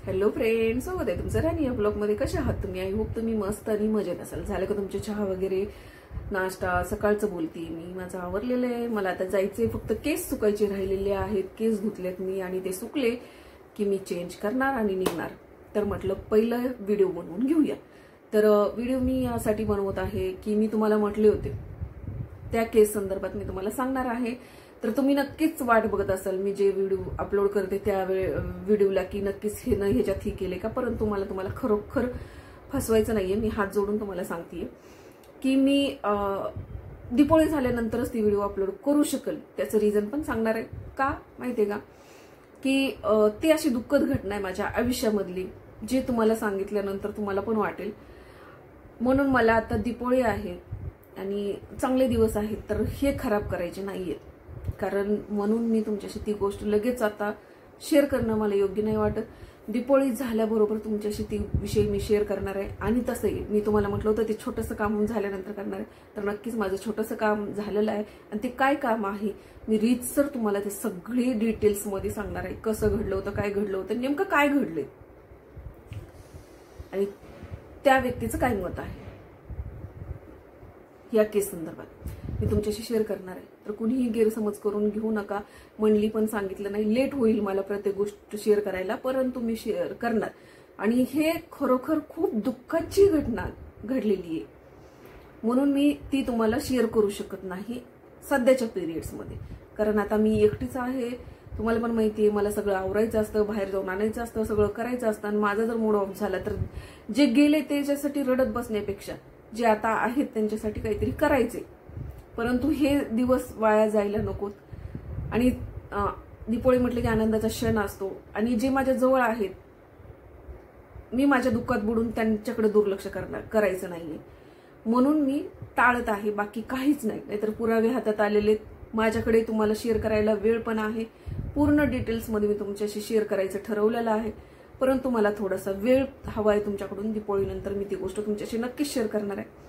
Hello friends, स्वागत आहे तुमचं राणी या ब्लॉगमध्ये. कशा आहात तुम्ही? आय होप तुम्ही मस्त आणि मजेत असाल. झालं का तुमचे चहा वगैरे, नाश्ता? सकाळचं बोलते मी, माझं आवरलेलं आहे. मला आता जायचंय, फक्त केस सुकायचे राहिलेले आहेत. केस धुतलेत मी आणि ते सुकले की मी चेंज करणार आणि निघणार. तर म्हटलं पहिलं व्हिडिओ बनवून घेऊया. तर व्हिडिओ मी यासाठी बनवत आहे की मी तुम्हाला म्हटले होते त्या केस संदर्भात मी तुम्हाला सांगणार आहे. तर तुम्ही नक्कीच वाट बघत असाल मी जे व्हिडिओ अपलोड करते त्या व्हिडिओला की नक्कीच हे नाही ह्याच्यात ही केले का. परंतु मला तुम्हाला खरोखर फसवायचं नाहीये. मी हात जोडून तुम्हाला सांगतेय की मी दिपोळी झाल्यानंतरच ती व्हिडिओ अपलोड करू शकेल. त्याचं रिझन पण सांगणार आहे. का माहितीये का की ती अशी दुःखद घटना आहे माझ्या आयुष्यामधली, जे तुम्हाला सांगितल्यानंतर तुम्हाला पण वाटेल. म्हणून मला आता दिपोळी आहे आणि चांगले दिवस आहेत, तर हे खराब करायचे नाहीयेत. कारण म्हणून मी तुमच्याशी ती गोष्ट लगेच आता शेअर करणं मला योग्य नाही वाटत. दिपोळी झाल्याबरोबर तुमच्याशी ती विषय मी शेअर करणार आहे. आणि तसंही मी तुम्हाला म्हटलं होतं ते छोटंसं काम झाल्यानंतर करणार आहे. तर नक्कीच माझं छोटंसं काम झालेलं आहे. आणि ते काय काम आहे मी रीतसर तुम्हाला ते सगळे डिटेल्समध्ये सांगणार आहे. कसं घडलं होतं, काय घडलं होतं, नेमकं काय घडलंय आणि त्या व्यक्तीचं काय मत आहे या केस संदर्भात मी तुमच्याशी शेअर करणार आहे. तर कुणीही गैरसमज करून घेऊ नका. मंडली पण सांगितलं नाही, लेट होईल मला प्रत्येक गोष्ट शेअर करायला, परंतु मी शेअर करणार. आणि हे खरोखर खूप दुःखाची घटना घडलेली आहे, म्हणून मी ती तुम्हाला शेअर करू शकत नाही सध्याच्या पिरियड्समध्ये. कारण आता मी एकटीच आहे, तुम्हाला पण माहिती आहे. मला सगळं आवरायचं असतं, बाहेर जाऊन आणायचं असतं, सगळं करायचं असतं. आणि माझा जर मूड ऑफ झाला तर जे गेले त्याच्यासाठी रडत बसण्यापेक्षा जे आता आहेत त्यांच्यासाठी काहीतरी करायचे. परंतु हे दिवस वाया जायला नकोत. आणि दिपोळी म्हटलं की आनंदाचा क्षण असतो. आणि जे माझ्या जवळ आहेत मी माझ्या दुःखात बुडून त्यांच्याकडे दुर्लक्ष करायचं नाहीये, म्हणून मी टाळत आहे. बाकी काहीच नाही. नाहीतर पुरावे हातात आलेले माझ्याकडे, तुम्हाला शेअर करायला वेळ पण आहे. पूर्ण डिटेल्समध्ये मी तुमच्याशी शेअर करायचं ठरवलेलं आहे. परंतु मला थोडासा वेळ हवा आहे तुमच्याकडून. दिपोळीनंतर मी ती गोष्ट तुमच्याशी नक्कीच शेअर करणार आहे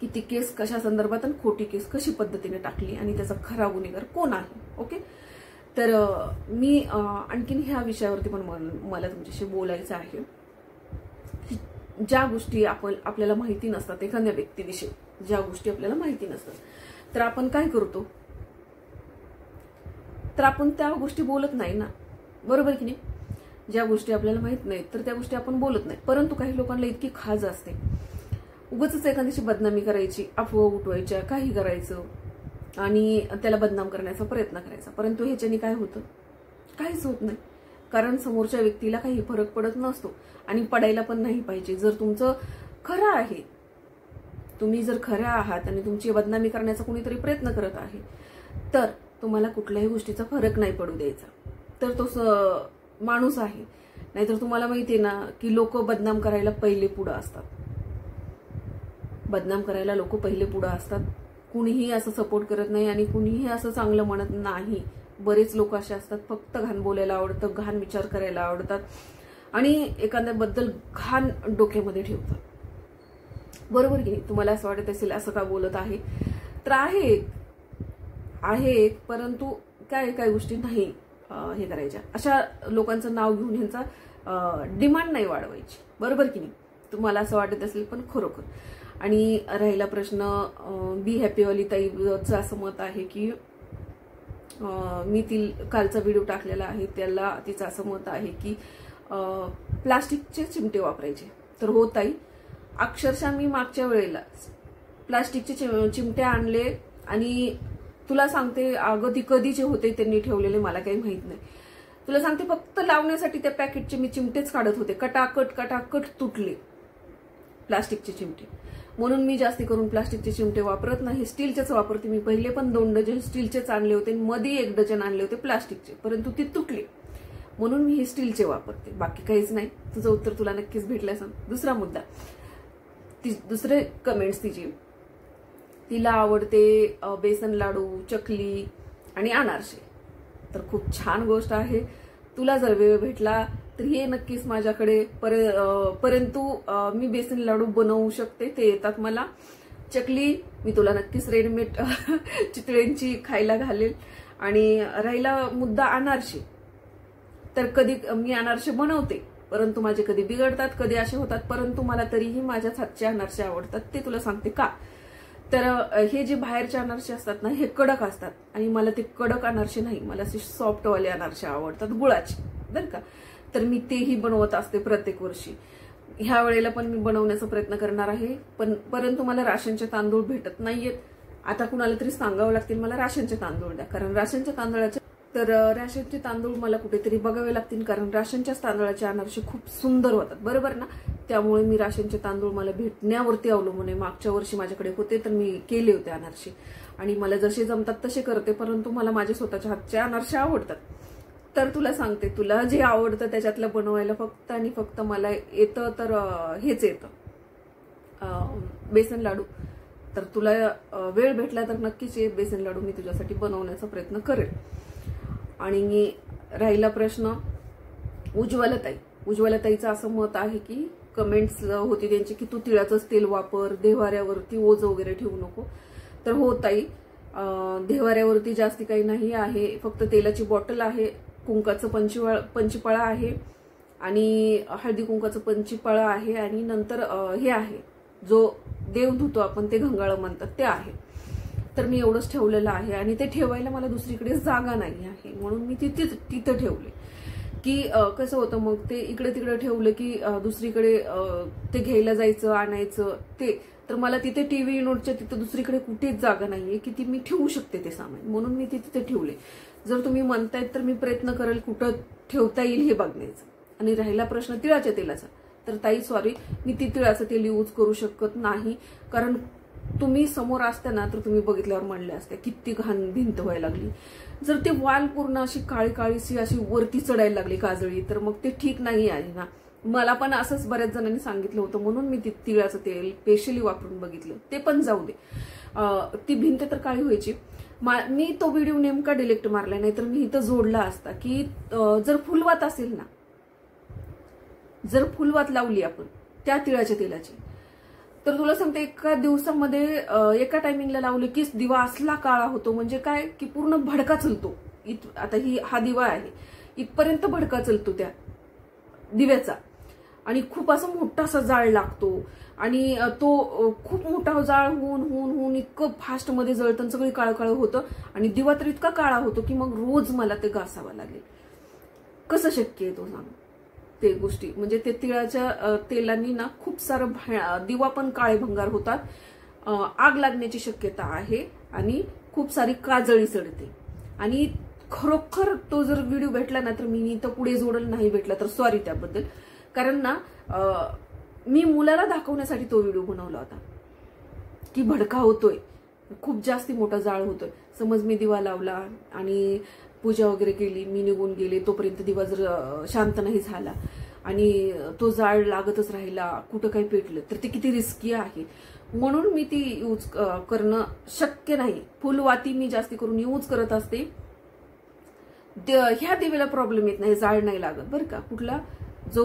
की ती केस कशा संदर्भात आणि खोटी केस कशी पद्धतीने टाकली आणि त्याचा खरा गुन्हेगार कोण आहे. ओके, तर मी आणखीन ह्या विषयावरती पण मला तुमच्याशी बोलायचं आहे. ज्या गोष्टी आपल्याला माहिती नसतात, एखाद्या व्यक्तीविषयी ज्या गोष्टी आपल्याला माहिती नसतात, तर आपण काय करतो, तर आपण त्या गोष्टी बोलत नाही ना, बरोबर की नाही. ज्या गोष्टी आपल्याला माहित नाहीत तर त्या गोष्टी आपण बोलत नाही. परंतु काही लोकांना इतकी खाज असते उगाचच एखाद्याची बदनामी करायची, अफवा उठवायच्या, काही करायचं आणि त्याला बदनाम करण्याचा प्रयत्न करायचा. परंतु ह्याच्याने काय होतं, काहीच होत नाही. कारण समोरच्या व्यक्तीला काही फरक पडत नसतो आणि पडायला पण नाही पाहिजे. जर तुमचं खरं आहे, तुम्ही जर खऱ्या आहात आणि तुमची बदनामी करण्याचा कोणीतरी प्रयत्न करत आहे, तर तुम्हाला कुठल्याही गोष्टीचा फरक नाही पडू द्यायचा. तर तो माणूस आहे. नाहीतर तुम्हाला माहितीये ना की लोक बदनाम करायला पहिले पुढं असतात. बदनाम करायला लोक पहिले पुढं असतात. कुणीही असं सपोर्ट करत नाही आणि कुणीही असं चांगलं म्हणत नाही. बरेच लोक असे असतात, फक्त घाण बोलायला आवडतं, घाण विचार करायला आवडतात आणि एखाद्याबद्दल घाण डोक्यामध्ये ठेवतात. बरोबर की नाही. तुम्हाला असं वाटत असेल असं का बोलत आहे, तर आहे परंतु काय गोष्टी नाही हे करायच्या. अशा लोकांचं नाव घेऊन ह्यांचा डिमांड नाही वाढवायची. बरोबर की नाही. तुम्हाला असं वाटत असेल पण खरोखर. आणि राहिला प्रश्न बी हॅपीवाली ताईचं असं मत आहे की मी कालचा व्हिडिओ टाकलेला आहे त्याला तिचं असं मत आहे की प्लास्टिकचे चिमटे वापरायचे. तर हो ताई, अक्षरशः मी मागच्या वेळेला प्लास्टिकचे चिमटे आणले आणि तुला सांगते अगं ती कधीचे होते त्यांनी ठेवलेले मला काही माहित नाही. तुला सांगते फक्त लावण्यासाठी त्या पॅकेटचे मी चिमटेच काढत होते. कटाकट तुटले प्लास्टिकचे चिमटे. म्हणून मी जास्ती करून प्लास्टिकचे चिमटे वापरत नाही, स्टीलचेच वापरते. मी पहिले पण 2 डझन स्टीलचेच आणले होते, मध्ये 1 डझन आणले होते प्लास्टिकचे, परंतु ते तुटले म्हणून मी हे स्टीलचे वापरते. बाकी काहीच नाही. तुझं उत्तर तुला नक्कीच भेटलं असं. दुसरा मुद्दा, दुसरे कमेंट्स तिला आवडते बेसन लाडू, चकली आणि अनारसे. तर खूप छान गोष्ट आहे. तुला जर वेळ भेटला तर ये नक्कीच माझ्याकडे. परंतु मी बेसन लाडू बनवू शकते, ते येतात मला. चकली मी तुला नक्कीच रेडीमेड चितळेंची खायला घालेल. आणि राहिला मुद्दा अनारसे, तर कधी मी अनारसे बनवते, परंतु माझे कधी बिघडतात, कधी असे होतात, परंतु मला तरीही माझ्याच हातचे अनारसे आवडतात. ते तुला सांगते का. तर हे जे बाहेरचे अनारसे असतात ना, हे कडक असतात आणि मला ते कडक अनारसे नाही, मला असे सॉफ्टवाले अनारसे आवडतात गुळाचे, बरं का. तर मी तेही बनवत असते प्रत्येक वर्षी. ह्या वेळेला पण मी बनवण्याचा प्रयत्न करणार आहे, परंतु मला राशनचे तांदूळ भेटत नाहीयेत. आता कुणाला तरी सांगावं लागतील मला राशनचे तांदूळ द्या, कारण राशनच्या तांदळाचे राशनचे तांदूळ मला कुठेतरी बघावे लागतील, कारण राशनच्याच तांदळाचे अनारसे खूप सुंदर होतात, बरोबर ना. त्यामुळे मी राशनचे तांदूळ मला भेटण्यावरती अवलंबून आहे. मागच्या वर्षी माझ्याकडे होते तर मी केले होते अनारसे, आणि मला जसे जमतात तसे करते, परंतु मला माझे स्वतःच्या हातचे अनारसे आवडतात. तर तुला सांगते, तुला जे आवडतं त्याच्यातलं बनवायला फक्त आणि फक्त मला येतं तर हेच येतं, बेसन लाडू. तर तुला वेळ भेटला तर नक्कीच ये, बेसन लाडू मी तुझ्यासाठी बनवण्याचा प्रयत्न करेल. आणि राहिला प्रश्न उज्ज्वलताईचं असं मत आहे की कमेंट्स होती त्यांची की तू तिळाचंच तेल वापर, देव्हाऱ्यावरती ओझं वगैरे ठेवू नको. तर हो ताई, देव्हाऱ्यावरती जास्ती काही नाही आहे, फक्त तेलाची बॉटल आहे, कुंकाचं पंचीपाळा आहे आणि हळदी कुंकाचं पंचीपाळा आहे, आणि नंतर हे आहे जो देव धुतो आपण, ते घंगाळं म्हणतात, ते आहे. तर मी एवढंच ठेवलेलं आहे, आणि ते ठेवायला मला दुसरीकडे जागा नाही आहे, म्हणून मी तिथं ठेवले. की कसं होतं मग ते इकडे तिकडे ठेवलं की दुसरीकडे ते घ्यायला जायचं, आणायचं ते, तर मला तिथे टीव्ही युनिटच्या तिथं दुसरीकडे कुठेच जागा नाहीये की ती मी ठेवू शकते ते सामान, म्हणून मी ते तिथे ठेवले. जर तुम्ही म्हणतायत तर मी प्रयत्न करेल कुठं ठेवता येईल हे बघण्याचं. आणि राहिला प्रश्न तिळाच्या तेलाचा, तर ताई सॉरी, मी ती तिळाचं तेल यूज करू शकत नाही, कारण तुम्ही समोर असताना तर तुम्ही बघितल्यावर म्हणले असते किती घाण भिंत व्हायला लागली. जर ते वाल पूर्ण अशी काळी काळीशी अशी वरती चढायला लागली काजळी, तर मग ते ठीक नाही आहे ना. मला पण असंच बऱ्याच जणांनी सांगितलं होतं, म्हणून मी तिळाचं तेल स्पेशली वापरून बघितलं. ते पण जाऊ दे, ती भिंत तर काळी व्हायची. मी तो व्हिडिओ नेमका डिलीट मारला, नाही तर मी इथं जोडला असता की जर फुलवात असेल ना, जर फुलवात लावली आपण त्या तिळाच्या तेलाची, तर तुला सांगते एका दिवसामध्ये एका टायमिंगला लावले की दिवा असला काळा होतो, म्हणजे काय की पूर्ण भडका चलतो. आता हा दिवा आहे, इथपर्यंत भडका चलतो त्या दिव्याचा, आणि खूप असं मोठा असा जाळ लागतो, आणि तो खूप मोठा जाळ होऊन इतकं फास्ट मध्ये जळतं, सगळी काळं होतं, आणि दिवा तर इतका काळा होतो की मग रोज मला ते घासावं लागेल. कसं शक्य आहे तो सांग. ते गोष्टी म्हणजे ते तिळाच्या तेलांनी ना खूप सारं दिवा पण काळे भंगार होतात, आग लागण्याची शक्यता आहे, आणि खूप सारी काजळी चढते. आणि खरोखर तो जर व्हिडिओ भेटला ना तर मी इथं पुढे जोडल, नाही भेटला तर सॉरी त्याबद्दल, कारण ना मी मुलाला दाखवण्यासाठी तो व्हिडिओ बनवला होता की भडका होतोय, खूप जास्ती मोठा जाळ होतोय. समज मी दिवा लावला आणि पूजा वगैरे केली, मी निघून गेले, तोपर्यंत दिवा जर शांत नाही झाला आणि तो जाळ लागतच राहिला, कुठं काही पेटलं तर ते किती रिस्की आहे. म्हणून मी ती यूज करणं शक्य नाही. फुलवाती मी जास्ती करून यूज करत असते. ह्या दिव्याला प्रॉब्लेम येत नाही, जाळ नाही लागत बरं का. कुठला जो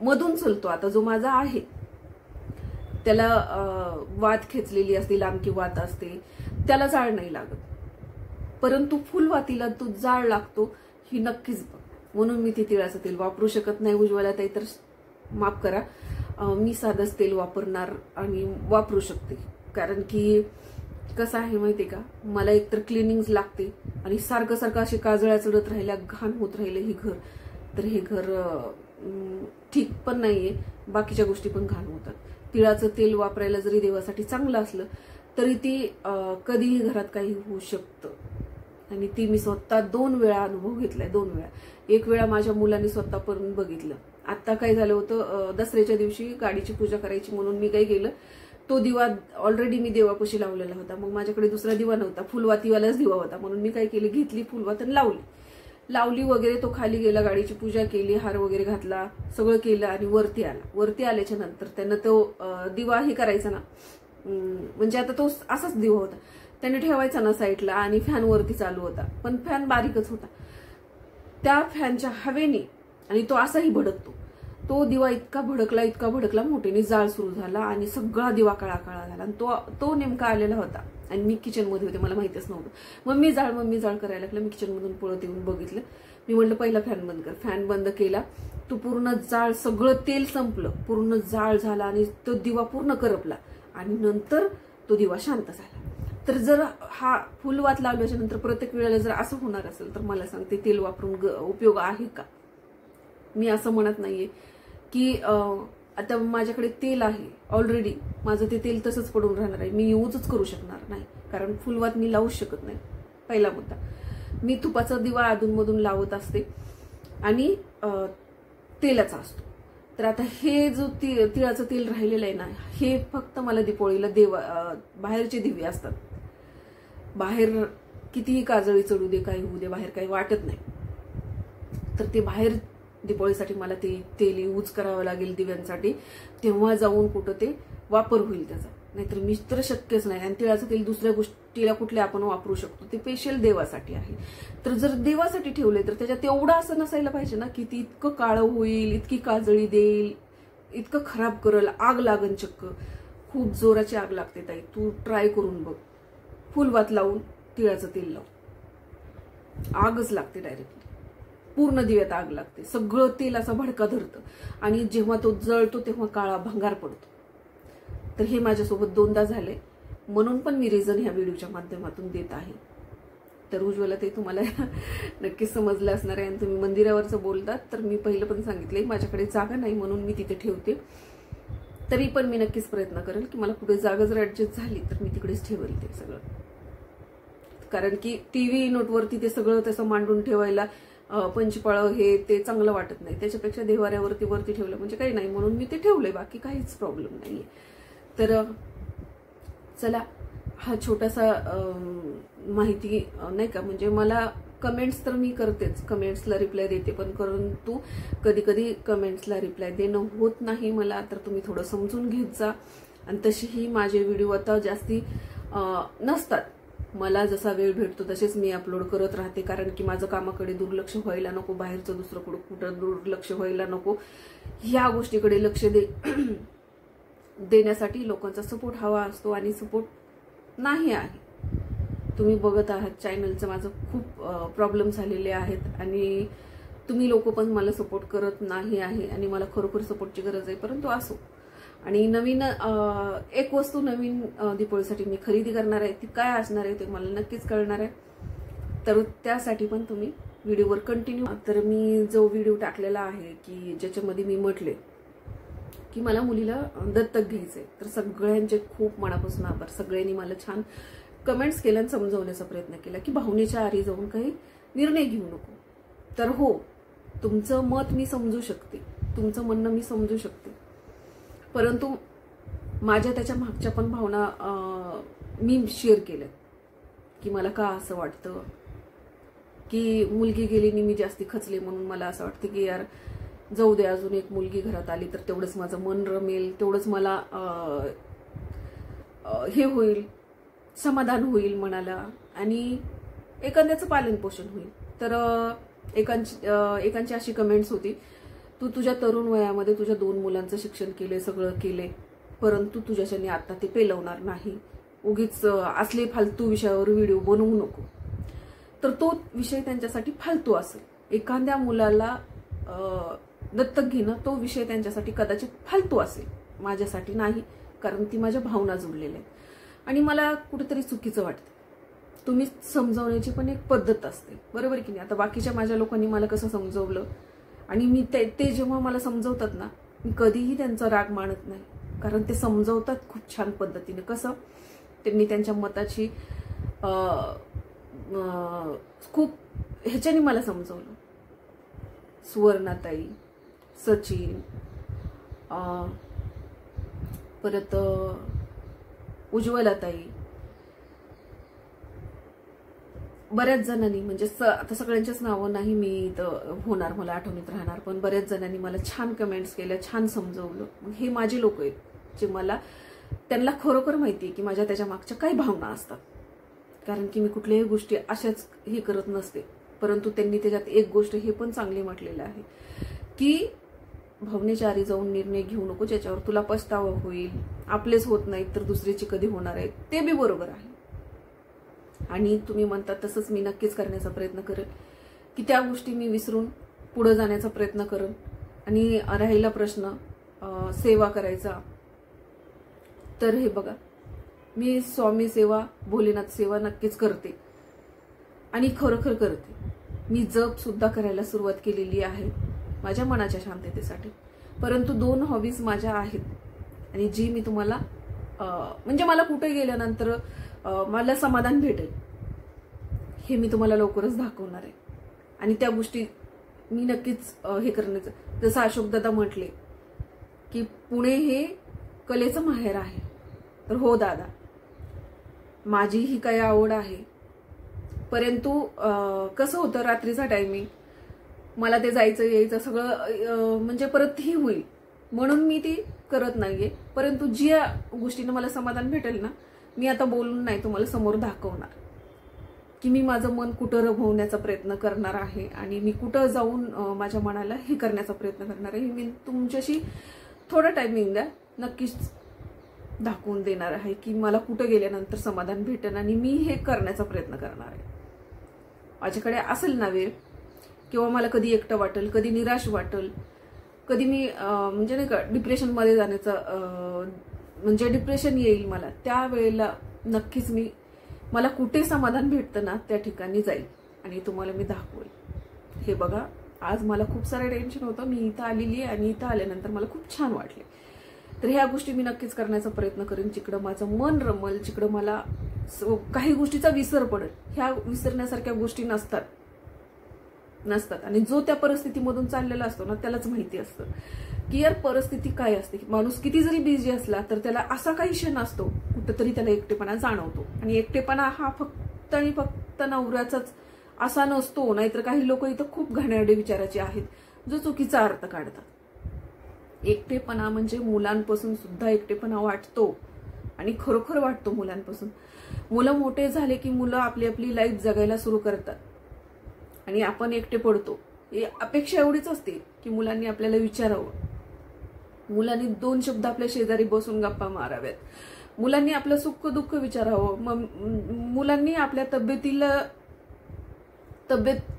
मधून चलतो, आता जो माझा आहे त्याला वात खेचलेली असते, लांबकी वात असते, त्याला जाळ नाही लागत, परंतु फुलवातीला तो जाळ लागतो, ही नक्कीच बघ. म्हणून मी ती तिळाचं तेल वापरू शकत नाही. उज्ज्वलाताई तर माफ करा, मी साधंच तेल वापरणार आणि वापरू शकते, कारण की कसं आहे माहितीये का, मला एकतर क्लिनिंग लागते, आणि सारखं सारखं अशी काजळ्या चढत राहिल्या, घाण होत राहिले हे घर, तर हे घर ठीक पण नाहीये, बाकीच्या गोष्टी पण घाण होतात. तिळाचं तेल वापरायला जरी देवासाठी चांगलं असलं तरी ती कधीही घरात काही होऊ शकतं, आणि ती मी स्वतः 2 वेळा अनुभव घेतलाय. 2 वेळा. एक वेळा माझ्या मुलांनी स्वतः करून बघितलं. आता काय झालं होतं, दसऱ्याच्या दिवशी गाडीची पूजा करायची म्हणून मी काय केलं, तो दिवा ऑलरेडी मी देवापाशी लावलेला होता, मग माझ्याकडे दुसरा दिवा नव्हता, फुलवातीवालाच दिवा होता, म्हणून मी काय केली, घेतली फुलवात आणि लावली वगैरे. तो खाली गेला, गाडीची पूजा केली, हार वगैरे घातला, सगळं केलं, आणि वरती आला. वरती आल्याच्या नंतर त्यानं तो दिवा हे करायचा ना, म्हणजे आता तो असाच दिवा होता, त्याने ठेवायचा ना साईडला, आणि फॅन वरती चालू होता, पण फॅन बारीकच होता. त्या फॅनच्या हवेने, आणि तो असाही भडकतो, तो दिवा इतका भडकला, मोठ्याने जाळ सुरू झाला, आणि सगळा दिवा काळा झाला. आणि तो नेमका आलेला होता आणि मी किचनमध्ये होते, मला माहितीच नव्हतं. मम्मी जाळ करायला लागलं. मी किचनमधून पळत येऊन बघितलं. मी म्हटलं पहिला फॅन बंद कर. फॅन बंद केला. तो पूर्ण जाळ, सगळं तेल संपलं, पूर्ण जाळ झाला आणि तो दिवा पूर्ण करपला आणि नंतर तो दिवा शांत झाला. तर जर हा फुलवात लावल्याच्या नंतर प्रत्येक वेळेला जर असं होणार असेल तर मला सांग, ते तेल वापरून उपयोग आहे का? मी असं म्हणत नाहीये की आता माझ्याकडे तेल आहे ऑलरेडी, माझं ते तेल तसंच पडून राहणार आहे, मी यूजच करू शकणार नाही, कारण फुलवात मी लावूच शकत नाही. पहिला मुद्दा. मी तुपाचा दिवा अधूनमधून लावत असते आणि तेलाचा असतो. तर आता हे जो तिळाचं तेल राहिलेलं आहे ना, हे फक्त मला दीपावळीला बाहेरचे दिवे असतात. बाहेर कितीही काजळी चढू दे, काही होऊ दे, बाहेर काही वाटत नाही. तर ते बाहेर दीपावळीसाठी मला ते तेल यूज करावं लागेल दिव्यांसाठी, तेव्हा जाऊन कुठं ते वापर होईल त्याचा. नाहीतर मी तर शक्यच नाही. आणि तिळाचं तेल दुसऱ्या गोष्टीला कुठल्या आपण वापरू शकतो, ते स्पेशल देवासाठी आहे. तर जर देवासाठी ठेवले तर त्याच्यात एवढं असं नसायला पाहिजे ना की ती इतकं काळं होईल, इतकी काजळी देईल, इतकं खराब करल, आग लागन चक्क. खूप जोराची आग लागते ताई, तू ट्राय करून बघ. फुलवात लावून तिळाचं तेल लावून आगच लागते डायरेक्टली, पूर्ण दिव्यात आग लागते, सगळं तेल असं भडका धरतं आणि जेव्हा तो जळतो तेव्हा काळा भंगार पडतो. तर हे माझ्यासोबत 2दा झाले, म्हणून पण मी रिझन ह्या व्हिडिओच्या माध्यमातून देत आहे. तर उज्ज्वला ते तुम्हाला नक्कीच समजलं असणार आहे. आणि तुम्ही मंदिरावरचं बोलतात तर मी पहिलं पण सांगितलंय, माझ्याकडे जागा नाही म्हणून मी तिथे ठेवते. तरी पण मी नक्कीच प्रयत्न करेल की मला कुठे जागा जर ऍडजस्ट झाली तर मी तिकडेच ठेवेल ते सगळं. कारण की टीव्ही नोटवरती ते सगळं तसं मांडून ठेवायला पंचपाळ हे ते चांगलं वाटत नाही. त्याच्यापेक्षा देवाऱ्यावरती वरती ठेवलं म्हणजे काही नाही, म्हणून मी ते ठेवलंय, बाकी काहीच प्रॉब्लेम नाहीये. तर चला, हा छोटासा माहिती नाही का, म्हणजे मला कमेंट्स तर मी करतेच, कमेंट्सला रिप्लाय देते, पण परंतु कधी कधी कमेंट्सला रिप्लाय देणं होत नाही मला. तर तुम्ही थोडं समजून घेत जा. आणि तशीही माझे व्हिडिओ आता जास्ती नसतात, मला जसा वेळ भेटतो तसेच मी अपलोड करत राहते. कारण की माझं कामाकडे दुर्लक्ष व्हायला नको, बाहेरचं दुसरं कुठं दुर्लक्ष व्हायला नको. ह्या गोष्टीकडे लक्ष देण्यासाठी लोकांचा सपोर्ट हवा असतो आणि सपोर्ट नाही आहे. तुम्ही बघत आहात चॅनलचं माझं खूप प्रॉब्लेम झालेले आहेत आणि तुम्ही लोक पण मला सपोर्ट करत नाही आहे आणि मला खरोखर सपोर्टची गरज आहे. परंतु असो. आणि नवीन एक वस्तू नवीन दीपावलीसाठी मी खरेदी करणार आहे, ती काय असणार आहे ते मला नक्कीच कळणार आहे. तर त्यासाठी पण तुम्ही व्हिडिओवर कंटिन्यू. तर मी जो व्हिडिओ टाकलेला आहे की ज्याच्यामध्ये मी म्हटले की मला मुलीला दत्तक घ्यायचंय, तर सगळ्यांचे खूप मनापासून आभार. सगळ्यांनी मला छान कमेंट्स केल्या आणि समजवण्याचा प्रयत्न केला की भावनेच्या आरी जाऊन काही निर्णय घेऊ नको. तर हो, तुमचं मत मी समजू शकते, तुमचं म्हणणं मी समजू शकते, परंतु माझ्या त्याच्या मागच्या पण भावना मी शेअर केल्या की मला का असं वाटतं की मुलगी गेली आणि मी जास्ती खचले, म्हणून मला असं वाटतं की यार जाऊ दे, अजून एक मुलगी घरात आली तर तेवढंच माझं मन रमेल, तेवढंच मला हे होईल, समाधान होईल मनाला आणि एखाद्याचं पालन पोषण होईल. तर एकांची अशी कमेंट्स होती, तू तुझ्या तरुण वयामध्ये तुझ्या 2 मुलांचं शिक्षण केले, सगळं केले, परंतु तुझ्याच्याने आता ते पेलवणार नाही, उगीच असले फालतू विषयावर व्हिडिओ बनवू नको. तर तो विषय त्यांच्यासाठी फालतू असेल. एखाद्या मुलाला दत्तक घेणं तो विषय त्यांच्यासाठी कदाचित फालतू असेल, माझ्यासाठी नाही, कारण ती माझ्या भावना जुळलेल्या आहेत आणि मला कुठेतरी चुकीचं वाटतं. तुम्ही समजावण्याची पण एक पद्धत असते, बरोबर की नाही. आता बाकीच्या माझ्या लोकांनी मला कसं समजवलं आणि मी ते जेव्हा मला समजवतात ना, मी कधीही त्यांचा राग मानत नाही, कारण ते समजवतात खूप छान पद्धतीने. कसं त्यांनी त्यांच्या मताची खूप ह्याच्याने मला समजवलं. सुवर्णाताई, सचिन, परत उज्ज्वलाताई, बऱ्याच जणांनी, म्हणजे आता सगळ्यांचीच नावं नाही मी इथं होणार, मला आठवणीत राहणार, पण बऱ्याच जणांनी मला छान कमेंट्स केल्या, छान समजवलं. हे माझे लोक आहेत जे मला, त्यांना खरोखर माहिती आहे की माझ्या त्याच्या मागच्या काही भावना असतात. कारण की मी कुठल्याही गोष्टी अशाच हे करत नसते, परंतु त्यांनी त्याच्यात एक गोष्ट हे पण चांगली म्हटलेलं आहे की भावनेच्या आरी जाऊन निर्णय घेऊ नको, ज्याच्यावर तुला पछतावा होईल. आपलेच होत नाहीत तर दुसऱ्याची कधी होणार आहे, ते बी बरोबर आहे. आणि तुम्ही म्हणतात तसंच मी नक्कीच करण्याचा प्रयत्न करेन की त्या गोष्टी मी विसरून पुढे जाण्याचा प्रयत्न करेन. आणि राहिला प्रश्न सेवा करायचा, तर हे बघा, मी स्वामी सेवा, भोलेनाथ सेवा नक्कीच करते आणि खरोखर करते. मी जप सुद्धा करायला सुरुवात केलेली आहे माझ्या मनाच्या शांततेसाठी. परंतु 2 हॉबीज माझ्या आहेत आणि जी मी तुम्हाला म्हणजे मला कुठे गेल्यानंतर मला समाधान भेटेल हे मी तुम्हाला लवकरच दाखवणार आहे. आणि त्या गोष्टी मी नक्कीच हे करण्याचं, जसं अशोक दादा म्हटले की पुणे हे कलेचं माहेर आहे, तर हो दादा, माझी ही काही आवड आहे. परंतु कसं होतं, रात्रीचा टायमिंग, मला ते जायचं यायचं सगळं म्हणजे परत ही होईल म्हणून मी ती करत नाहीये. परंतु ज्या गोष्टीनं मला समाधान भेटेल ना, मी आता बोलून नाही तुम्हाला समोर दाखवणार की मी माझं मन कुठं रमवण्याचा प्रयत्न करणार आहे आणि मी कुठं जाऊन माझ्या मनाला हे करण्याचा प्रयत्न करणार आहे. मी तुमच्याशी थोडा टायमिंग द्या, नक्कीच दाखवून देणार आहे की मला कुठं गेल्यानंतर समाधान भेटेल आणि मी हे करण्याचा प्रयत्न करणार आहे. माझ्याकडे असेल ना वेळ, किंवा मला कधी एकटं वाटेल, कधी निराश वाटेल, कधी मी म्हणजे नाही का डिप्रेशनमध्ये जाण्याचं म्हणजे डिप्रेशन येईल मला, त्यावेळेला नक्कीच मला कुठे समाधान भेटतं ना त्या ठिकाणी जाईल आणि तुम्हाला मी दाखवेल. हे बघा, आज मला खूप सारं टेन्शन होतं, मी इथं आलेली आहे आणि इथं आल्यानंतर मला खूप छान वाटले. तर ह्या गोष्टी मी नक्कीच करण्याचा प्रयत्न करेन. जिकडं माझं मन रमल, जिकडं मला काही गोष्टीचा विसर पडेल. ह्या विसरण्यासारख्या गोष्टी नसतात आणि जो त्या परिस्थितीमधून चाललेला असतो ना त्यालाच माहिती असतं की यार परिस्थिती काय असते. माणूस किती जरी बिझी असला तर त्याला असा काही क्षण असतो कुठंतरी त्याला एकटेपणा जाणवतो. आणि एकटेपणा हा फक्त आणि फक्त नवऱ्याचाच असा नसतो, नाहीतर काही लोक इथं खूप घाणेरडे विचाराचे आहेत जो चुकीचा अर्थ काढतात. एकटेपणा म्हणजे मुलांपासून सुद्धा एकटेपणा वाटतो आणि खरोखर वाटतो मुलांपासून. मुलं मोठे झाले की मुलं आपली आपली लाईफ जगायला सुरू करतात आणि आपण एकटे पडतो. ही अपेक्षा एवढीच असते की मुलांनी आपल्याला विचारावं, मुलांनी 2 शब्द आपल्या शेजारी बसून गप्पा माराव्यात, मुलांनी आपलं सुख दुःख विचारावं, मुलांनी आपल्या तब्येत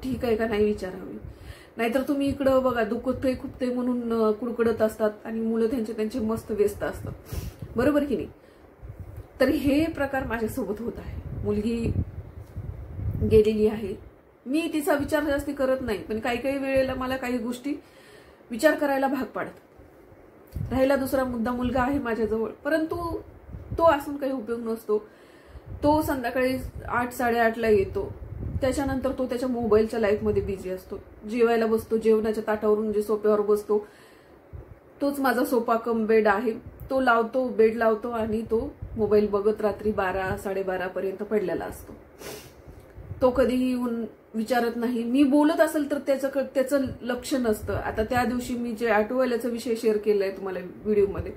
ठीक आहे का नाही विचारावी. नाहीतर तुम्ही इकडं बघा दुखतंय खुपतंय म्हणून कुडकुडत असतात आणि मुलं त्यांचे मस्त व्यस्त असतात, बरोबर की नाही. तर हे प्रकार माझ्यासोबत होत आहे. मुलगी गेलेली आहे, मी तिचा विचार जास्ती करत नाही, पण काही वेळेला मला काही गोष्टी विचार करायला भाग पाडतात. राहिला दुसरा मुद्दा, मुलगा आहे माझ्याजवळ, परंतु तो असून काही उपयोग नसतो. तो संध्याकाळी 8-8:30ला येतो, त्याच्यानंतर तो त्याच्या मोबाईलच्या लाईफमध्ये बिझी असतो. जेवायला बसतो, जेवणाच्या ताटावरून जे सोफ्यावर बसतो तोच माझा सोफा कम बेड आहे, तो लावतो, बेड लावतो आणि तो मोबाईल बघत रात्री 12-12:30 पर्यंत पडलेला असतो. तो कधीही येऊन विचारत नाही. मी बोलत असेल तर त्याचं लक्ष नसतं. आता त्या दिवशी मी जे ऑटोवाल्याचा विषय शेअर केलाय तुम्हाला व्हिडिओमध्ये,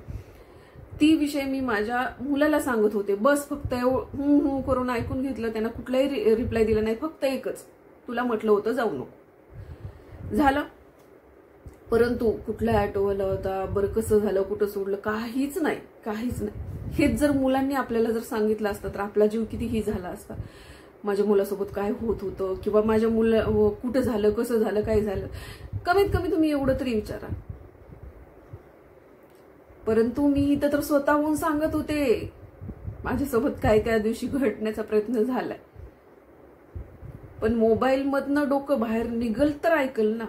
ती विषय मी माझ्या मुलाला सांगत होते. बस फक्त हू करून ऐकून घेतलं, त्यांना कुठलाही रिप्लाय दिला नाही. फक्त एकच, तुला म्हटलं होतं जाऊ नको, झालं. परंतु कुठला ऑटोवाला होता, बरं कसं झालं, कुठं सोडलं, काहीच नाही. हेच जर मुलांनी आपल्याला जर सांगितलं असतं तर आपला जीव कितीही झाला असता. माझ्या मुलासोबत काय होत होतं किंवा माझ्या कुठं झालं, कसं झालं, काय झालं, कमीत कमी तुम्ही एवढं तरी विचारा. परंतु मी इथं तर स्वतःहून सांगत होते माझ्यासोबत काय त्या दिवशी घडण्याचा प्रयत्न झालाय. पण मोबाईल मधनं डोकं बाहेर निघल तर ऐकल ना.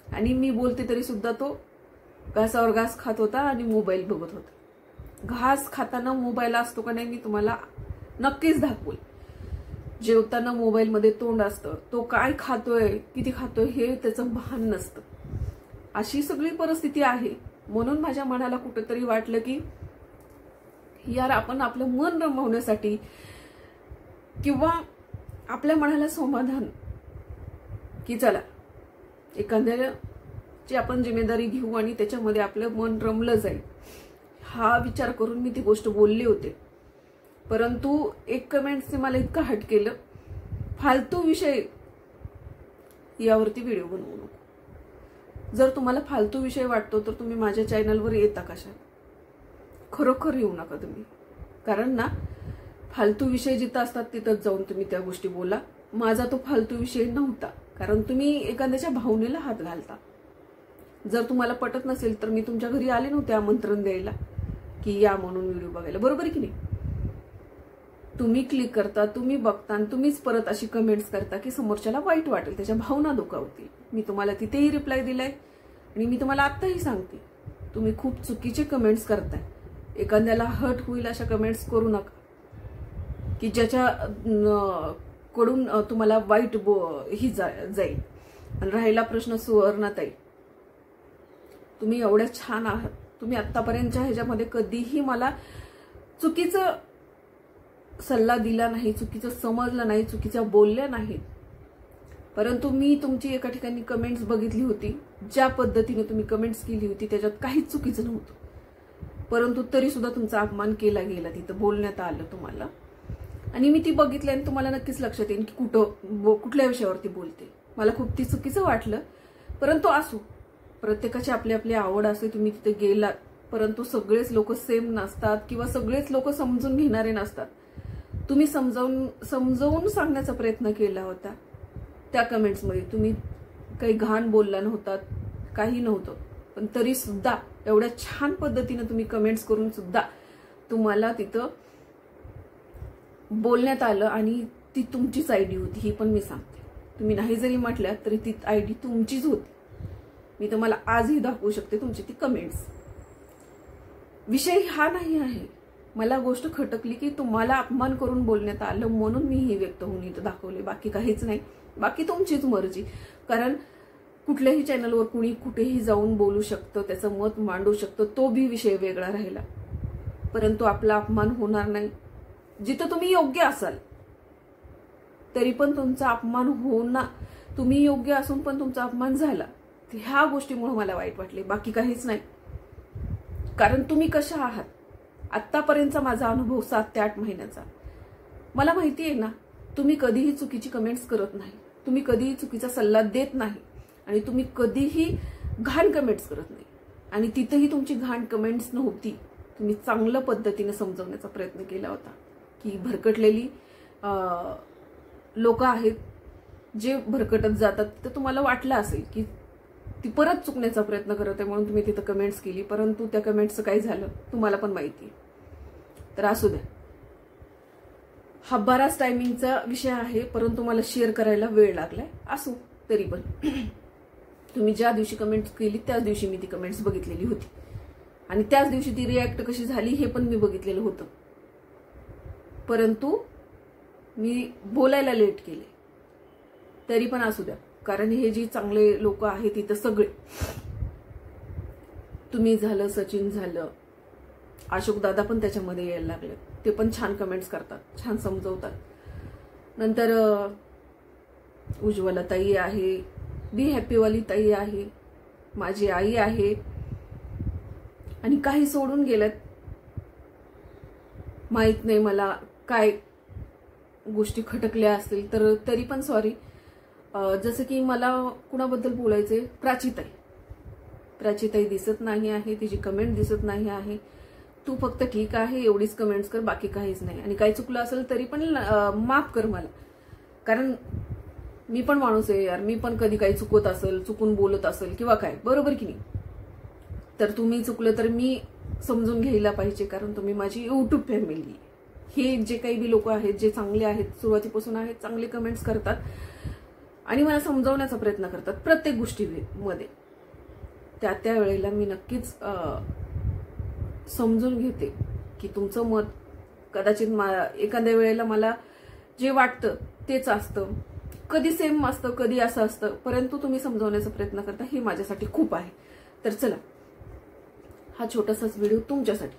आणि मी बोलते तरी सुद्धा तो घासावर घास खात होता आणि मोबाईल बघत होता. घास खाताना मोबाईल असतो का नाही मी तुम्हाला नक्कीच दाखवेल. जेवताना मोबाईल मध्ये तोंड असतं, तो काय खातोय, किती खातोय हे त्याचं भान नसतं. अशी सगळी परिस्थिती आहे. म्हणून माझ्या मनाला कुठेतरी वाटलं की यार आपण आपलं मन रमवण्यासाठी किंवा आपल्या मनाला समाधान, की चला एखाद्याची आपण जिम्मेदारी घेऊ आणि त्याच्यामध्ये आपलं मन रमलं जाईल, हा विचार करून मी ती गोष्ट बोलले होते. परंतु एक कमेंट्सने मला इतकं हट केलं, फालतू विषय यावरती व्हिडिओ बनवू नको. जर तुम्हाला फालतू विषय वाटतो तर तुम्ही माझ्या चॅनलवर येता कशा, खरोखर येऊ नका तुम्ही. कारण ना फालतू विषय जिथं असतात तिथंच जाऊन तुम्ही त्या गोष्टी बोला. माझा तो फालतू विषय नव्हता, कारण तुम्ही एखाद्याच्या भावनेला हात घालता. जर तुम्हाला पटत नसेल तर मी तुमच्या घरी आले नव्हते आमंत्रण द्यायला की या म्हणून व्हिडिओ बघायला, बरोबर की नाही? तुम्ही क्लिक करता, तुम्ही बघता आणि तुम्हीच परत अशी कमेंट्स करता की समोरच्याला वाईट वाटेल, त्याच्या भावना दुखावतील. मी तुम्हाला तिथेही रिप्लाय दिलाय आणि मी तुम्हाला आत्ताही सांगते, तुम्ही खूप चुकीचे कमेंट्स करताय. एखाद्याला हर्ट होईल अशा कमेंट्स करू नका की ज्याच्या कडून तुम्हाला वाईट ही जाईल. आणि राहिला प्रश्न सुवर्णाताई, तुम्ही एवढ्या छान आहात. तुम्ही आतापर्यंतच्या ह्याच्यामध्ये कधीही मला चुकीचं सल्ला दिला नाही, चुकीचं समजलं नाही, चुकीच्या बोलल्या नाहीत. परंतु मी तुमची एका ठिकाणी कमेंट्स बघितली होती, ज्या पद्धतीने तुम्ही कमेंट्स केली होती त्याच्यात काहीच चुकीचं नव्हतं. परंतु तरी सुद्धा तुमचा अपमान केला गेला, तिथं बोलण्यात आलं तुम्हाला. आणि मी ती बघितली आणि तुम्हाला नक्कीच लक्षात येईल की कुठल्या विषयावरती बोलते. मला खूप ती चुकीचं वाटलं. परंतु असो, प्रत्येकाची आपली आपली आवड असते. तुम्ही तिथे गेलात, परंतु सगळेच लोक सेम नसतात किंवा सगळेच लोक समजून घेणारे नसतात. तुम्ही समजावून सांगण्याचा प्रयत्न केला होता. त्या कमेंट्समध्ये तुम्ही काही घाण बोलला नव्हतात, काही नव्हतं. पण तरी सुद्धा एवढ्या छान पद्धतीने तुम्ही कमेंट्स करून सुद्धा तुम्हाला तिथं बोलण्यात आलं. आणि ती तुमचीच आयडी होती, ही पण मी सांगते. तुम्ही नाही जरी म्हटल्या तरी ती आयडी तुमचीच होती. मी तुम्हाला आजही दाखवू शकते तुमची ती कमेंट्स. विषय हा नाही आहे. मला गोष्ट खटकली की तुम्हाला अपमान करून बोलण्यात आलं म्हणून मी हे व्यक्त होऊन इथं दाखवले, बाकी काहीच नाही. बाकी तुमचीच मर्जी. कारण कुठल्याही चॅनलवर कुणी कुठेही जाऊन बोलू शकतं, त्याचं मत मांडू शकतं, तो बी विषय वेगळा राहिला. परंतु आपला अपमान होणार नाही. जिथं तुम्ही योग्य असाल तरी पण तुमचा अपमान होणार, तुम्ही योग्य असून पण तुमचा अपमान झाला, ह्या गोष्टीमुळे मला वाईट वाटले, बाकी काहीच नाही. कारण तुम्ही कशा आहात, आतापर्यंतचा माझा अनुभव 7 ते 8 महिन्याचा, मला माहिती आहे ना. तुम्ही कधीही चुकीची कमेंट्स करत नाही, तुम्ही कधीही चुकीचा सल्ला देत नाही आणि तुम्ही कधीही घाण कमेंट्स करत नाही. आणि तिथेही तुमची घाण कमेंट्स नव्हती. तुम्ही चांगल्या पद्धतीने समजवण्याचा प्रयत्न केला होता की भरकटलेली लोक आहेत जे भरकटत जातात. तर तुम्हाला वाटलं असेल की ती परत चुकण्याचा प्रयत्न करत आहे म्हणून तुम्ही तिथं कमेंट्स केली. परंतु त्या कमेंट्सचं काय झालं तुम्हाला पण माहिती. तर असू द्या, हा बराच टायमिंगचा विषय आहे, परंतु मला शेअर करायला वेळ लागलाय. असो, तरी पण तुम्ही ज्या दिवशी कमेंट्स केली त्याच दिवशी मी ती कमेंट्स बघितलेली होती आणि त्याच दिवशी ती रिॲक्ट कशी झाली हे पण मी बघितलेलं होतं. परंतु मी बोलायला लेट केले. तरी पण असू द्या, कारण हे जे चांगले लोक आहेत इथं सगळे, तुम्ही झालं, सचिन झालं, अशोक दादा पण त्याच्यामध्ये यायला लागले. ते पण छान कमेंट्स करतात, छान समजवतात. नंतर उज्ज्वला ताई आहे, बी हॅपीवाली ताई आहे, माझी आई आहे आणि काही सोडून गेल्यात. माहित नाही मला काय गोष्टी खटकल्या असतील तर तरी पण सॉरी. जसं की मला कुणाबद्दल बोलायचे, प्राचीताई दिसत नाही आहे, तिची कमेंट दिसत नाही आहे. तू फक्त ठीक आहे एवढीच कमेंट्स कर, बाकी काहीच नाही. आणि काही चुकलं असेल तरी पण माफ कर मला, कारण मी पण माणूस आहे यार. मी पण कधी काही चुकवत असेल, चुकून बोलत असेल किंवा काय, बरोबर की नाही. तर तुम्ही चुकलं तर मी समजून घ्यायला पाहिजे, कारण तुम्ही माझी युट्यूब फॅमिली. हे जे काही बी लोक आहेत जे चांगले आहेत, सुरुवातीपासून आहेत, चांगले कमेंट्स करतात आणि मला समजावण्याचा प्रयत्न करतात प्रत्येक गोष्टीमध्ये, त्या वेळेला मी नक्कीच समजून घेते की तुमचं मत कदाचित एखाद्या वेळेला मला जे वाटतं तेच असतं, कधी सेम असतं, कधी असं असतं. परंतु तुम्ही समजावण्याचा प्रयत्न करता, हे माझ्यासाठी खूप आहे. तर चला, हा छोटासाच व्हिडिओ तुमच्यासाठी.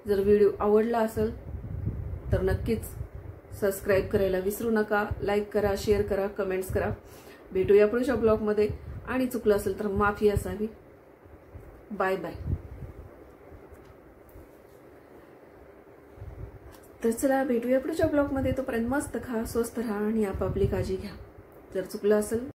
जर व्हिडिओ आवडला असेल तर नक्कीच सबस्क्राईब करायला विसरू नका. लाईक करा, शेअर करा, कमेंट्स करा. भेटूया पुढच्या ब्लॉगमध्ये. आणि चुकलं असेल तर माफी असावी. Bye bye. तर चला, भेटूया पुढच्या ब्लॉगमध्ये. तोपर्यंत मस्त खा, स्वस्त राहा आणि आपापली काळजी घ्या. जर चुकलं असेल